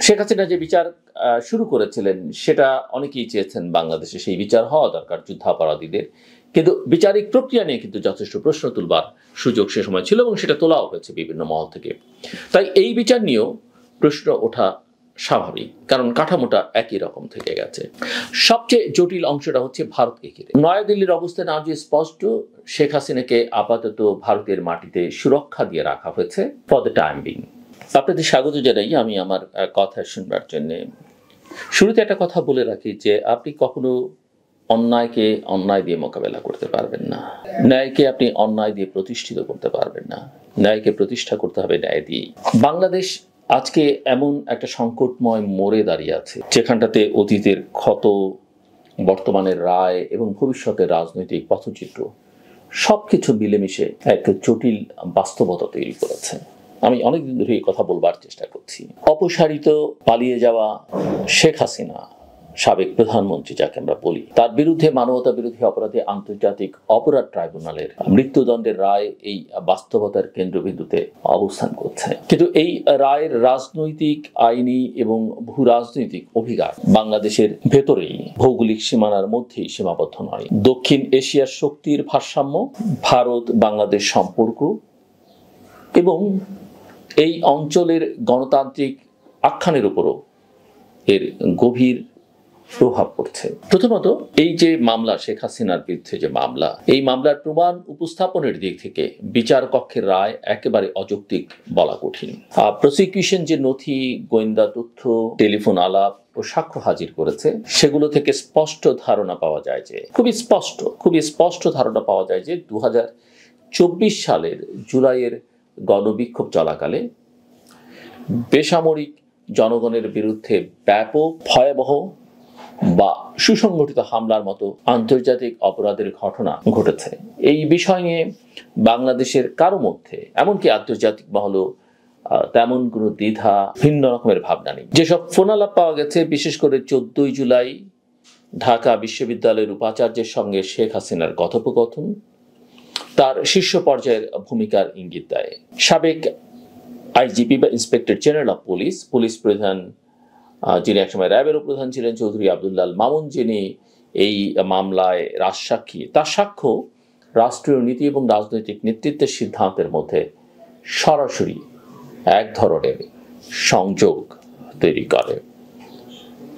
শেখ হাসিনা যে বিচার শুরু করেছিলেন সেটা অনেকেই চেয়েছেন বাংলাদেশে সেই বিচার হওয়া দরকার যুদ্ধাপরাধীদের, কিন্তু বিচারিক প্রক্রিয়া নিয়ে কিন্তু যথেষ্ট প্রশ্ন তুলবার সুযোগ সে সময় ছিল এবং সেটা তোলাও হয়েছে বিভিন্ন মহল থেকে। তাই এই বিচার নিয়েও প্রশ্ন ওঠা স্বাভাবিক, কারণ কাঠামোটা একই রকম থেকে গেছে। সবচেয়ে জটিল অংশটা হচ্ছে ভারতকে ঘিরে। নয়াদিল্লির অবস্থান আজ স্পষ্ট, শেখ হাসিনাকে আপাতত ভারতের মাটিতে সুরক্ষা দিয়ে রাখা হয়েছে ফর দ্য টাইম বিং। আপনাদের স্বাগত জানাই আমি আমার কথা শুনবার জন্য। শুরুতে একটা কথা বলে রাখি যে আপনি কখনো অন্যায়কে অন্যায় দিয়ে মোকাবেলা করতে পারবেন না, ন্যায়কে আপনি অন্যায় দিয়ে প্রতিষ্ঠিত করতে পারবেন না, ন্যায়কে প্রতিষ্ঠা করতে হবে ন্যায় দিয়ে। বাংলাদেশ আজকে এমন একটা সংকটময় মোড়ে দাঁড়িয়ে আছে যেখানটাতে অতীতের ক্ষত, বর্তমানের রায় এবং ভবিষ্যতের রাজনৈতিক পথচিত্র সবকিছু মিলেমিশে এক জটিল বাস্তবতা তৈরি করেছে। আমি অনেকদিন ধরে এই কথা বলবার চেষ্টা করছি। অপসারিত পালিয়ে যাওয়া শেখ হাসিনা, সাবেক প্রধানমন্ত্রী যাকে আমরা বলি, তার বিরুদ্ধে মানবতা বিরোধী অপরাধে আন্তর্জাতিক অপরাধ ট্রাইব্যুনালের মৃত্যুদণ্ডের রায় এই বাস্তবতার কেন্দ্রবিন্দুতে অবস্থান করছে। কিন্তু এই রায়ের রাজনৈতিক, আইনি এবং ভূ রাজনৈতিক অভিঘাত বাংলাদেশের ভেতরেই, ভৌগোলিক সীমানার মধ্যেই সীমাবদ্ধ নয়। দক্ষিণ এশিয়ার শক্তির ভারসাম্য, ভারত বাংলাদেশ সম্পর্ক এবং এই অঞ্চলের গণতান্ত্রিক আখ্যানের উপরও এর গভীর প্রভাব পড়ছে। প্রথমত, এই যে মামলা, শেখ হাসিনার বিরুদ্ধে যে মামলা, এই মামলার প্রমাণ উপস্থাপনের দিক থেকে বিচার কক্ষের রায় একেবারে অযৌক্তিক বলা কঠিন। প্রসিকিউশন যে নথি, গোয়েন্দা তথ্য, টেলিফোন আলাপ ও সাক্ষ্য হাজির করেছে, সেগুলো থেকে স্পষ্ট ধারণা পাওয়া যায় যে, খুবই স্পষ্ট ধারণা পাওয়া যায় যে 2024 সালের জুলাইয়ের গণবিক্ষোভ চলাকালে বেসামরিক জনগণের বিরুদ্ধে ব্যাপক, ভয়াবহ বা সুসংগঠিত হামলার মতো আন্তর্জাতিক অপরাধের ঘটনা ঘটেছে। এই বিষয় নিয়ে বাংলাদেশের কারো মধ্যে, এমনকি আন্তর্জাতিক মহলেও তেমন কোনো দ্বিধা, ভিন্ন রকমের ভাবনা নেই। যেসব ফোনালাপ পাওয়া গেছে, বিশেষ করে 14 জুলাই ঢাকা বিশ্ববিদ্যালয়ের উপাচার্যের সঙ্গে শেখ হাসিনার কথোপকথন তার শীর্ষ পর্যায়ের ভূমিকার ইঙ্গিত দেয়। সাবেক আইজিপি বা inspector general of police, police প্রধান যিনি একসময় র্যাবেরও প্রধান ছিলেন, চৌধুরী আবদুল্লাহ মামুন, যিনি এই মামলায় রাজসাক্ষী, তার সাক্ষ্য রাষ্ট্রীয় নীতি এবং রাজনৈতিক নেতৃত্বের সিদ্ধান্তের মধ্যে সরাসরি এক ধরনের সংযোগ তৈরি করে।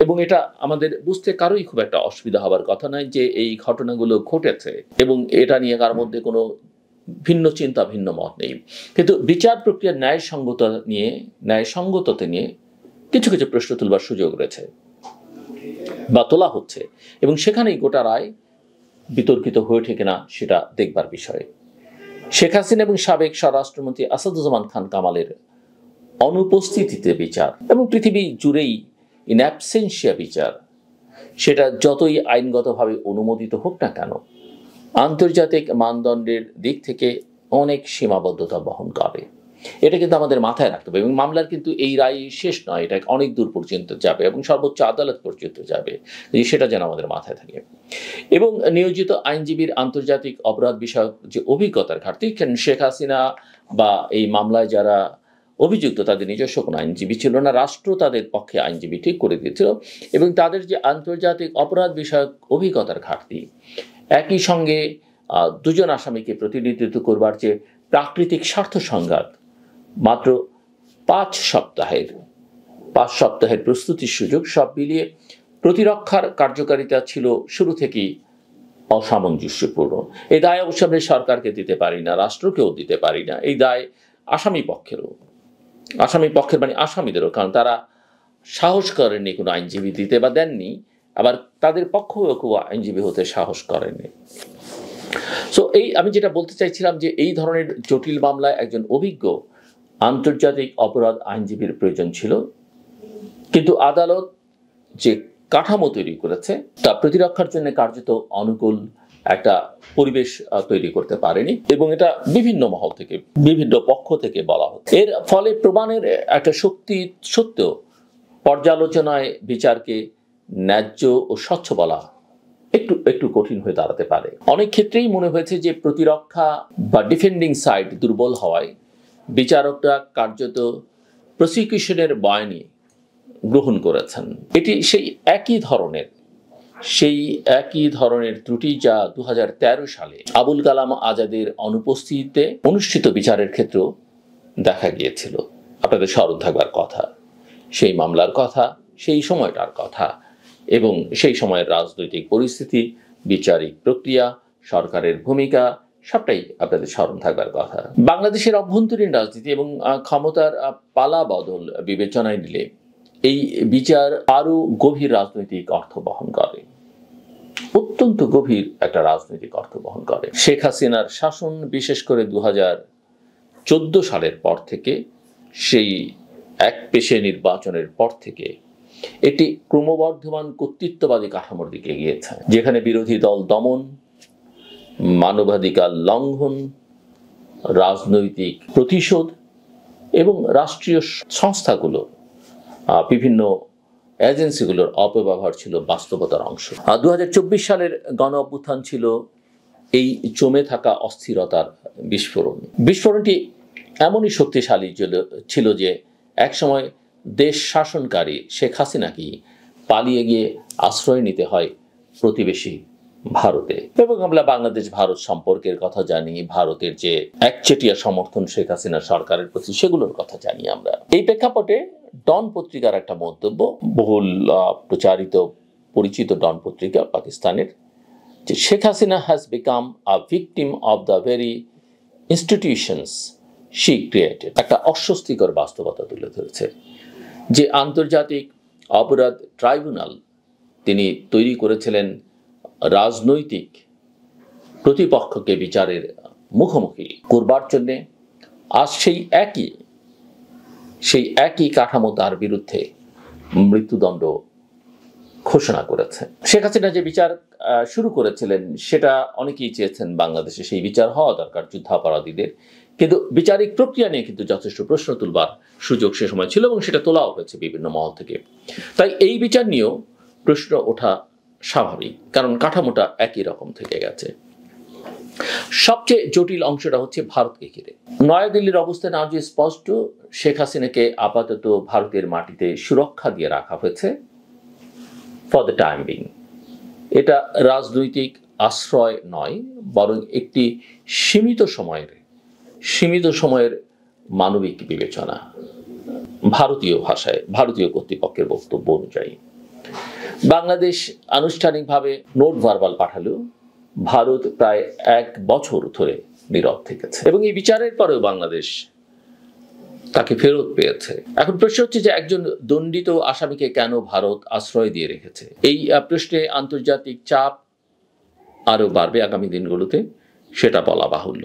এবং এটা আমাদের বুঝতে কারোই খুব একটা অসুবিধা হবার কথা নয় যে এই ঘটনাগুলো ঘটেছে এবং এটা নিয়ে কার মধ্যে কোনো ভিন্ন চিন্তা, ভিন্ন মত নেই। কিন্তু বিচার প্রক্রিয়ার ন্যায়সঙ্গততা নিয়ে কিছু কিছু প্রশ্ন তুলবার সুযোগ রয়েছে বা তোলা হচ্ছে, এবং সেখানেই গোটা রায় বিতর্কিত হয়ে ওঠে কিনা সেটা দেখবার বিষয়। শেখ হাসিনা এবং সাবেক স্বরাষ্ট্রমন্ত্রী আসাদুজ্জামান খান কামালের অনুপস্থিতিতে বিচার এবং পৃথিবী জুড়েই ইন অ্যাবসেন্সিয়া বিচার, সেটা যতই আইনগতভাবে অনুমোদিত হোক না কেন, আন্তর্জাতিক মানদণ্ডের দিক থেকে অনেক সীমাবদ্ধতা বহন করে। এটা কিন্তু আমাদের মাথায় রাখতে হবে। এবং মামলার কিন্তু এই রায় শেষ নয়, এটা অনেক দূর পর্যন্ত যাবে এবং সর্বোচ্চ আদালত পর্যন্ত যাবে, সেটা যেন আমাদের মাথায় থাকে। এবং নিয়োজিত আইনজীবীর আন্তর্জাতিক অপরাধ বিষয়ক যে অভিজ্ঞতার ঘাটতি, শেখ হাসিনা বা এই মামলায় যারা অভিযুক্ত তাদের নিজস্ব কোনো আইনজীবী ছিল না, রাষ্ট্র তাদের পক্ষে আইনজীবী ঠিক করে দিয়েছিল, এবং তাদের যে আন্তর্জাতিক অপরাধ বিষয়ক অভিজ্ঞতার ঘাটতি, একই সঙ্গে দুজন আসামিকে প্রতিনিধিত্ব করবার যে প্রাকৃতিক স্বার্থ সংঘাত, মাত্র 5 সপ্তাহের প্রস্তুতির সুযোগ, সব মিলিয়ে প্রতিরক্ষার কার্যকারিতা ছিল শুরু থেকেই অসামঞ্জস্যপূর্ণ। এই দায় অবশ্য আমরা সরকারকে দিতে পারি না, রাষ্ট্রকেও দিতে পারি না, এই দায় আসামি পক্ষের মানে আসামিদেরও, কারণ তারা সাহস করেননি কোনো আইনজীবী দিতে বা দেননি, আবার তাদের পক্ষেও কেউ আইনজীবী হতে সাহস করেননি। সো আমি যেটা বলতে চাইছিলাম যে এই ধরনের জটিল মামলায় একজন অভিজ্ঞ আন্তর্জাতিক অপরাধ আইনজীবীর প্রয়োজন ছিল, কিন্তু আদালত যে কাঠামো তৈরি করেছে তা প্রতিরক্ষার জন্য কার্যত অনুকূল একটা পরিবেশ তৈরি করতে পারেনি, এবং এটা বিভিন্ন মহল থেকে, বিভিন্ন পক্ষ থেকে বলা হচ্ছে। এর ফলে প্রমাণের একটা শক্তি সত্ত্বেও পর্যালোচনায় বিচারকে ন্যায্য ও স্বচ্ছ বলা একটু কঠিন হয়ে দাঁড়াতে পারে। অনেক ক্ষেত্রেই মনে হয়েছে যে প্রতিরক্ষা বা ডিফেন্ডিং সাইড দুর্বল হওয়ায় বিচারকরা কার্যত প্রসিকিউশনের বয়ানে গ্রহণ করেছেন। এটি সেই একই ধরনের ত্রুটি যা 2013 সালে আবুল কালাম আজাদের অনুপস্থিতিতে অনুষ্ঠিত বিচারের ক্ষেত্রেও দেখা গিয়েছিল। আপনাদের স্মরণ থাকবার কথা, সেই মামলার কথা, সেই সময়টার কথা এবং সেই সময়ের রাজনৈতিক পরিস্থিতি, বিচারিক প্রক্রিয়া, সরকারের ভূমিকা সবটাই আপনাদের স্মরণ থাকবার কথা। বাংলাদেশের অভ্যন্তরীণ রাজনীতি এবং ক্ষমতার পালা বদল বিবেচনায় নিলে এই বিচার আরো গভীর রাজনৈতিক অর্থ বহন করে, অত্যন্ত গভীর একটা রাজনৈতিক অর্থ বহন করে। শেখ হাসিনার শাসন, বিশেষ করে 2014 সালের পর থেকে, সেই এক পেশে নির্বাচনের পর থেকে একটি ক্রমবর্ধমান কর্তৃত্ববাদী কাঠামোর দিকে গিয়েছে, যেখানে বিরোধী দল দমন, মানবাধিকার লঙ্ঘন, রাজনৈতিক প্রতিশোধ এবং রাষ্ট্রীয় সংস্থাগুলো, বিভিন্ন এজেন্সিগুলোর অপব্যবহার ছিল বাস্তবতার অংশ। 2024 সালের গণ অভ্যুত্থান ছিল এই জমে থাকা অস্থিরতার বিস্ফোরণটি এমনই শক্তিশালী ছিল যে একসময় দেশ শাসনকারী শেখ হাসিনাকে পালিয়ে গিয়ে আশ্রয় নিতে হয় প্রতিবেশী ভারতে। এবং আমরা বাংলাদেশ ভারত সম্পর্কের কথা জানি, ভারতের যে একচেটিয়া সমর্থন শেখ হাসিনা সরকারের প্রতি, সেগুলোর কথা জানি আমরা। এই প্রেক্ষাপটে ডন পত্রিকার একটা মন্তব্য, বহুল প্রচারিত পরিচিত ডন পত্রিকা পাকিস্তানের, যে Sheikh Hasina has become a victim of the very institutions she created. একটা অস্বস্তিকর বাস্তবতা তুলে ধরেছে যে আন্তর্জাতিক অপরাধ ট্রাইব্যুনাল তিনি তৈরি করেছিলেন রাজনৈতিক প্রতিপক্ষকে বিচারের মুখোমুখি করবার জন্য, আজ সেই একই কাঠামো তার বিরুদ্ধে মৃত্যুদণ্ড ঘোষণা করেছে। শেখ হাসিনা যে বিচার শুরু করেছিলেন সেটা অনেকেই চেয়েছেন বাংলাদেশে সেই বিচার হওয়া দরকার যুদ্ধাপরাধীদের, কিন্তু বিচারিক প্রক্রিয়া নিয়ে কিন্তু যথেষ্ট প্রশ্ন তুলবার সুযোগ সে সময় ছিল এবং সেটা তোলাও হয়েছে বিভিন্ন মহল থেকে। তাই এই বিচার নিয়েও প্রশ্ন ওঠা স্বাভাবিক, কারণ কাঠামোটা একই রকম থেকে গেছে। সবচেয়ে জটিল অংশটা হচ্ছে ভারতকে ঘিরে। নয়াদিল্লির অবস্থান আজ স্পষ্ট, শেখ হাসিনাকে আপাতত ভারতের মাটিতে সুরক্ষা দিয়ে রাখা হয়েছে ফর দ্য টাইম বিং। এটা রাজনৈতিক আশ্রয় নয়, বরং একটি সীমিত সময়ের মানবিক বিবেচনা। ভারতীয় ভাষায়, ভারতীয় কর্তৃপক্ষের বক্তব্য অনুযায়ী বাংলাদেশ আনুষ্ঠানিকভাবে নোট ভার্বাল পাঠালেও ভারত প্রায় 1 বছর ধরে নীরব থেকেছে এবং এই বিচারের পরেও বাংলাদেশ তাকে ফেরত পেয়েছে। এখন প্রশ্ন হচ্ছে যে একজন দণ্ডিত আসামিকে কেন ভারত আশ্রয় দিয়ে রেখেছে? এই প্রশ্নে আন্তর্জাতিক চাপ আরো বাড়বে আগামী দিনগুলোতে, সেটা বলা বাহুল্য।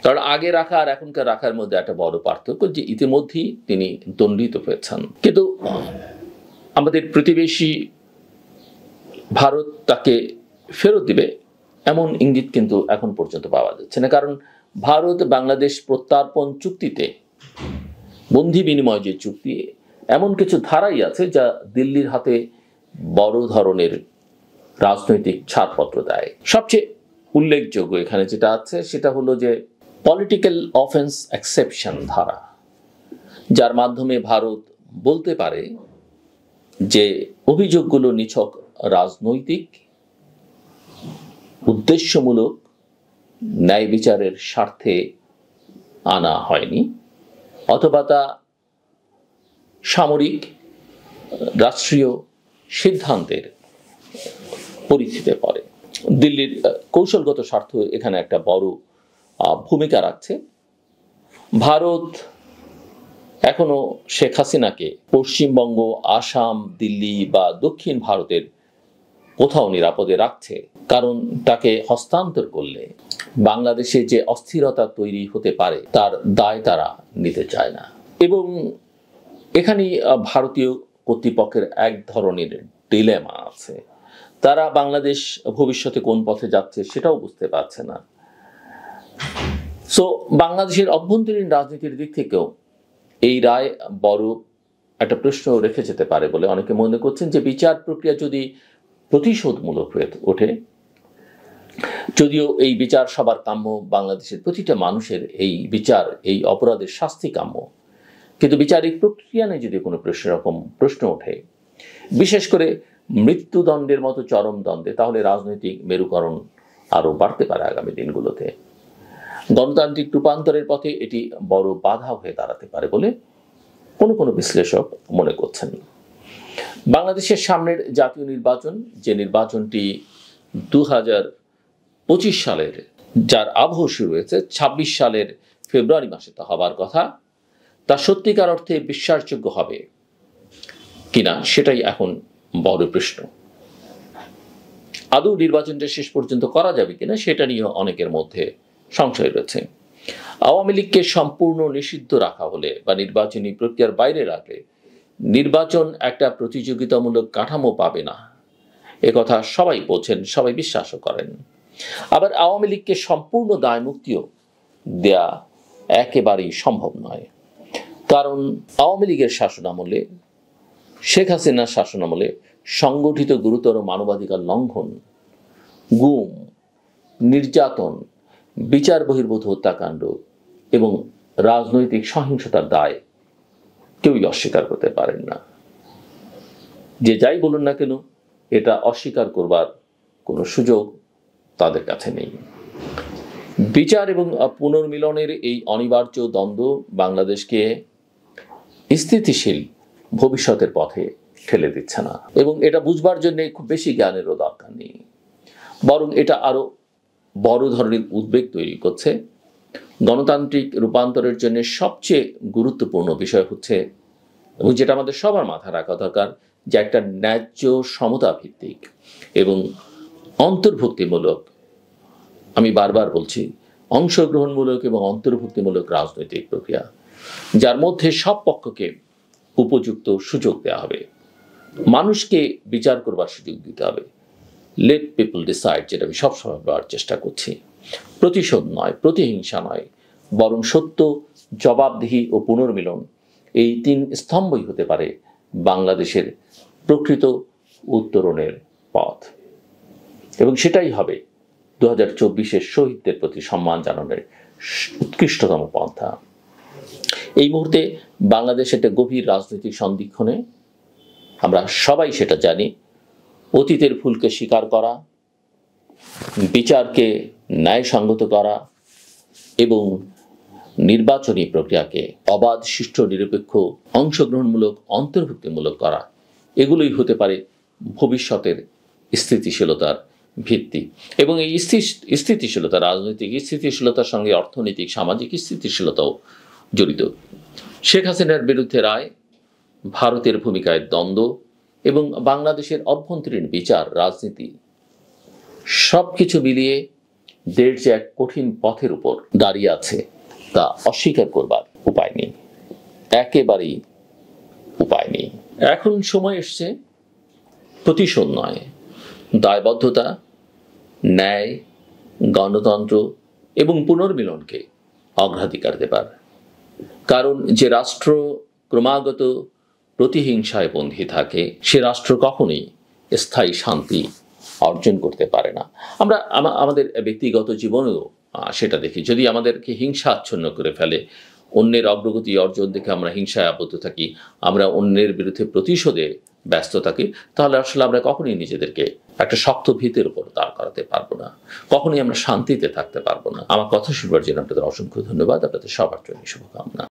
কারণ আগে রাখা আর এখনকার রাখার মধ্যে একটা বড় পার্থক্য, যে ইতিমধ্যেই তিনি দণ্ডিত হয়েছেন, কিন্তু আমাদের প্রতিবেশী ভারত তাকে ফেরত দিবে এমন ইঙ্গিত কিন্তু এখন পর্যন্ত পাওয়া যাচ্ছে না। কারণ ভারত বাংলাদেশ প্রত্যার্পণ চুক্তিতে, বন্দি বিনিময় যে চুক্তি, এমন কিছু ধারাই আছে যা দিল্লির হাতে বড় ধরনের রাজনৈতিক ছাড়পত্র দেয়। সবচেয়ে উল্লেখযোগ্য এখানে যেটা আছে সেটা হলো যে পলিটিক্যাল অফেন্স এক্সেপশন ধারা, যার মাধ্যমে ভারত বলতে পারে যে অভিযোগগুলো নিছক রাজনৈতিক, উদ্দেশ্যমূলক, ন্যায় বিচারের স্বার্থে আনা হয়নি, অথবা তা সামরিক রাষ্ট্রীয় সিদ্ধান্তের পরিধিতে পড়ে। দিল্লির কৌশলগত স্বার্থ এখানে একটা বড় ভূমিকা রাখছে। ভারত এখনো শেখ হাসিনাকে পশ্চিমবঙ্গ, আসাম, দিল্লি বা দক্ষিণ ভারতের কোথাও নিরাপদে রাখছে, কারণ তাকে হস্তান্তর করলে বাংলাদেশে যে অস্থিরতা তৈরি হতে পারে তার দায় তারা নিতে চায় না। এবং এখানেই ভারতীয় কর্তৃপক্ষের এক ধরনের ডিলেমা আছে, তারা বাংলাদেশ ভবিষ্যতে কোন পথে যাচ্ছে সেটাও বুঝতে পারছে না। সো বাংলাদেশের অভ্যন্তরীণ রাজনীতির দিক থেকেও এই রায় বড় একটা প্রশ্ন রেখে যেতে পারে বলে অনেকে মনে করছেন, যে বিচার প্রক্রিয়া যদি প্রতিশোধমূলক হয়ে ওঠে, যদিও এই বিচার সবার কাম্য, বাংলাদেশের প্রতিটা মানুষের এই বিচার, এই অপরাধের শাস্তি কাম্য, কিন্তু বিচারিক প্রক্রিয়া নিয়ে যদি কোনো প্রশ্ন ওঠে, বিশেষ করে মৃত্যুদণ্ডের মতো চরম দ্বন্দ্বে, তাহলে রাজনৈতিক মেরুকরণ আরো বাড়তে পারে আগামী দিনগুলোতে। গণতান্ত্রিক রূপান্তরের পথে এটি বড় বাধা হয়ে দাঁড়াতে পারে বলে কোনো বিশ্লেষক মনে করছেন। বাংলাদেশের সামনের জাতীয় নির্বাচন, যে নির্বাচনটি 2025 সালের, যার আবহ শুরু হয়েছে 26 সালের ফেব্রুয়ারি মাসে তা হবার কথা, তা সত্যিকার অর্থে বিশ্বাসযোগ্য হবে কিনা সেটাই এখন বড় প্রশ্ন। আদৌ নির্বাচনটা শেষ পর্যন্ত করা যাবে কিনা সেটা নিয়ে অনেকের মধ্যে সংশয় রয়েছে। আওয়ামী লীগকে সম্পূর্ণ নিষিদ্ধ রাখা হলে বা নির্বাচনী প্রক্রিয়ার বাইরে রাখলে নির্বাচন একটা প্রতিযোগিতামূলক কাঠামো পাবে না, একথা সবাই বোঝেন, সবাই বিশ্বাসও করেন। আবার আওয়ামী লীগকে সম্পূর্ণ দায় মুক্তিও দেয়া একেবারেই সম্ভব নয়, কারণ আওয়ামী লীগের শাসনামলে, শেখ হাসিনার শাসনামলে সংগঠিত গুরুতর মানবাধিকার লঙ্ঘন, গুম, নির্যাতন, বিচার বহির্ভূত হত্যাকাণ্ড এবং রাজনৈতিক সহিংসতার দায় কেউই অস্বীকার করতে পারেন না। যে যাই বলুন না কেন, এটা অস্বীকার করবার কোনো সুযোগ তাদের কাছে নেই। বিচার এবং পুনর্মিলনের এই অনিবার্য দ্বন্দ্ব বাংলাদেশকে স্থিতিশীল ভবিষ্যতের পথে ঠেলে দিচ্ছে না, এবং এটা বুঝবার জন্য খুব বেশি জ্ঞানেরও দরকার নেই, বরং এটা আরো বড় ধরনের উদ্বেগ তৈরি করছে। গণতান্ত্রিক রূপান্তরের জন্য সবচেয়ে গুরুত্বপূর্ণ বিষয় হচ্ছে, এবং যেটা আমাদের সবার মাথায় রাখা দরকার, যে একটা ন্যায্য সমতা ভিত্তিক এবং অন্তর্ভুক্তিমূলক, আমি বারবার বলছি, অংশগ্রহণমূলক এবং অন্তর্ভুক্তিমূলক রাজনৈতিক প্রক্রিয়া, যার মধ্যে সব পক্ষকে উপযুক্ত সুযোগ দেওয়া হবে, মানুষকে বিচার করবার সুযোগ দিতে হবে। লেট পিপল ডিসাইড, যেটা আমি সবসময় বলার চেষ্টা করছি। প্রতিশোধ নয়, প্রতিহিংসা নয়, বরং সত্য, জবাবদিহি ও পুনর্মিলন, এই 3 স্তম্ভই হতে পারে বাংলাদেশের প্রকৃত উত্তরণের পথ, এবং সেটাই হবে 2024-এর শহীদদের প্রতি সম্মান জানানোর উৎকৃষ্টতম পন্থা। এই মুহূর্তে বাংলাদেশ একটা গভীর রাজনৈতিক সন্দিক্ষণে, আমরা সবাই সেটা জানি। অতীতের ভুলকে স্বীকার করা, বিচারকে ন্যায়সঙ্গত করা এবং নির্বাচনী প্রক্রিয়াকে অবাধ, সুষ্ঠু, নিরপেক্ষ, অংশগ্রহণমূলক, অন্তর্ভুক্তিমূলক করা, এগুলোই হতে পারে ভবিষ্যতের স্থিতিশীলতার ভিত্তি। এবং এই স্থিতিশীলতা, রাজনৈতিক স্থিতিশীলতার সঙ্গে অর্থনৈতিক, সামাজিক স্থিতিশীলতাও জড়িত। শেখ হাসিনার বিরুদ্ধে রায়, ভারতের ভূমিকায় দ্বন্দ্ব এবং বাংলাদেশের অভ্যন্তরীণ বিচার, রাজনীতি, সবকিছু মিলিয়ে দেশ যে এক কঠিন পথের উপর দাঁড়িয়ে আছে তা অস্বীকার করবার উপায় নেই, একেবারেই উপায় নেই। এখন সময় এসছে প্রতিশোধ নয়, দায়বদ্ধতা, ন্যায়, গণতন্ত্র এবং পুনর্মিলনকে অগ্রাধিকার দেবার। কারণ যে রাষ্ট্র ক্রমাগত প্রতিহিংসায় বন্দী থাকে, সে রাষ্ট্র কখনোই স্থায়ী শান্তি অর্জন করতে পারে না। আমরা আমাদের ব্যক্তিগত জীবনেও সেটা দেখি। যদি আমাদেরকে হিংসা আচ্ছন্ন করে ফেলে, অন্যের অগ্রগতি অর্জন দেখে আমরা হিংসায় আবদ্ধ থাকি, আমরা অন্যের বিরুদ্ধে প্রতিশোধে ব্যস্ত থাকি, তাহলে আসলে আমরা কখনোই নিজেদেরকে একটা শক্ত ভিতের উপর দাঁড় করাতে পারবো না, কখনোই আমরা শান্তিতে থাকতে পারবো না। আমার কথা শুনবার জন্য আপনাদের অসংখ্য ধন্যবাদ, আপনাদের সবার জন্য শুভকামনা।